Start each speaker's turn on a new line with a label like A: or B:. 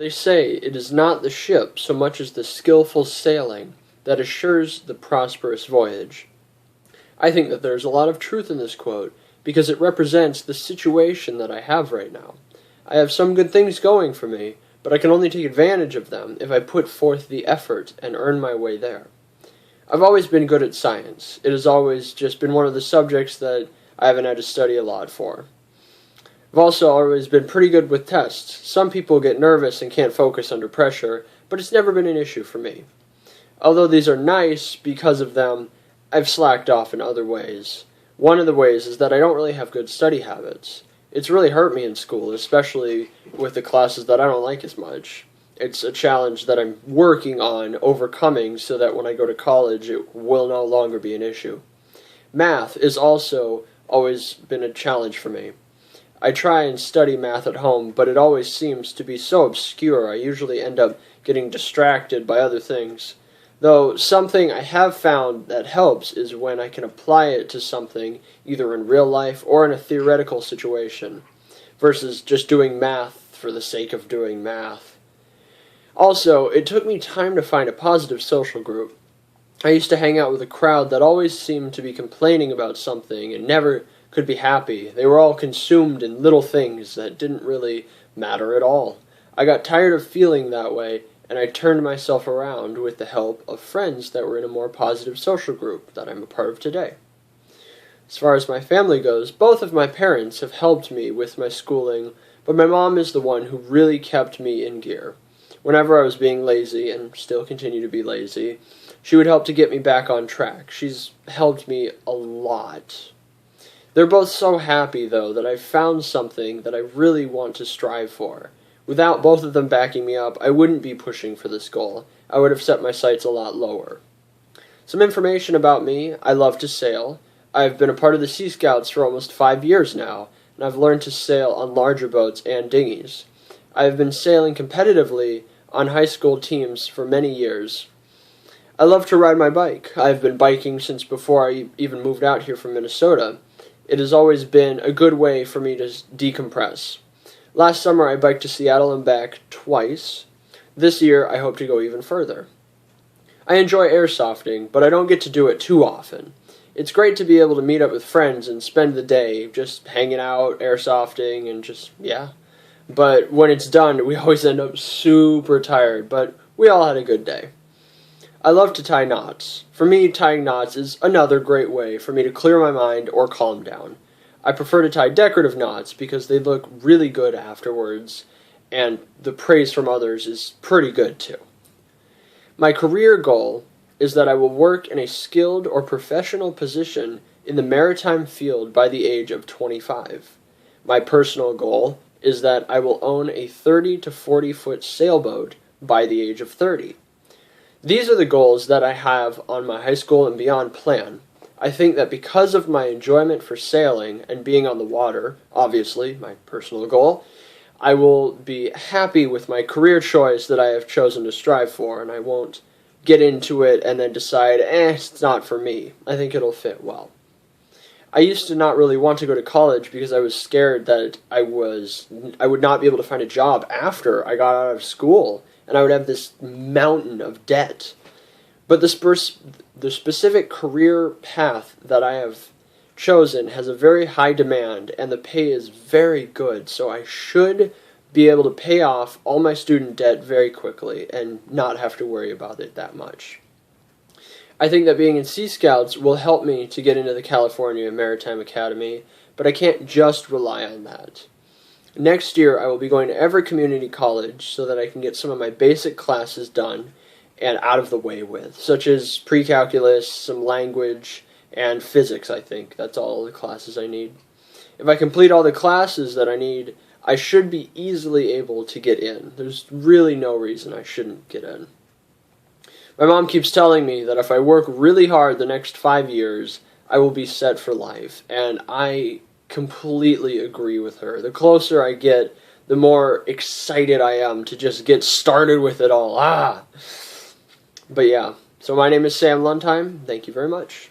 A: They say it is not the ship so much as the skillful sailing that assures the prosperous voyage. I think that there's a lot of truth in this quote because it represents the situation that I have right now. I have some good things going for me, but I can only take advantage of them if I put forth the effort and earn my way there. I've always been good at science. It has always just been one of the subjects that I haven't had to study a lot for. I've also always been pretty good with tests. Some people get nervous and can't focus under pressure, but it's never been an issue for me. Although these are nice because of them, I've slacked off in other ways. One of the ways is that I don't really have good study habits. It's really hurt me in school, especially with the classes that I don't like as much. It's a challenge that I'm working on overcoming so that when I go to college it will no longer be an issue. Math is also always been a challenge for me. I try and study math at home, but it always seems to be so obscure I usually end up getting distracted by other things. Though something I have found that helps is when I can apply it to something either in real life or in a theoretical situation, versus just doing math for the sake of doing math. Also, it took me time to find a positive social group. I used to hang out with a crowd that always seemed to be complaining about something and never could be happy. They were all consumed in little things that didn't really matter at all. I got tired of feeling that way, and I turned myself around with the help of friends that were in a more positive social group that I'm a part of today. As far as my family goes, both of my parents have helped me with my schooling, but my mom is the one who really kept me in gear. Whenever I was being lazy, and still continue to be lazy, she would help to get me back on track. She's helped me a lot. They're both so happy, though, that I've found something that I really want to strive for. Without both of them backing me up, I wouldn't be pushing for this goal. I would have set my sights a lot lower. Some information about me: I love to sail. I've been a part of the Sea Scouts for almost 5 years now, and I've learned to sail on larger boats and dinghies. I've been sailing competitively on high school teams for many years. I love to ride my bike. I've been biking since before I even moved out here from Minnesota. It has always been a good way for me to decompress. Last summer I biked to Seattle and back twice. This year I hope to go even further. I enjoy airsofting, but I don't get to do it too often. It's great to be able to meet up with friends and spend the day just hanging out, airsofting, and yeah. But when it's done, we always end up super tired, but we all had a good day. I love to tie knots. For me, tying knots is another great way for me to clear my mind or calm down. I prefer to tie decorative knots because they look really good afterwards, and the praise from others is pretty good too. My career goal is that I will work in a skilled or professional position in the maritime field by the age of 25. My personal goal is that I will own a 30 to 40 foot sailboat by the age of 30. These are the goals that I have on my high school and beyond plan. I think that because of my enjoyment for sailing and being on the water, obviously my personal goal, I will be happy with my career choice that I have chosen to strive for, and I won't get into it and then decide, it's not for me. I think it'll fit well. I used to not really want to go to college because I was scared that I would not be able to find a job after I got out of school, and I would have this mountain of debt. But the specific career path that I have chosen has a very high demand, and the pay is very good, so I should be able to pay off all my student debt very quickly and not have to worry about it that much. I think that being in Sea Scouts will help me to get into the California Maritime Academy, but I can't just rely on that. Next year, I will be going to every community college so that I can get some of my basic classes done and out of the way with, such as pre-calculus, some language, and physics, I think. That's all the classes I need. If I complete all the classes that I need, I should be easily able to get in. There's really no reason I shouldn't get in. My mom keeps telling me that if I work really hard the next 5 years, I will be set for life, and I completely agree with her. The closer I get, the more excited I am to just get started with it all. But yeah, so my name is Sam Lundheim. Thank you very much.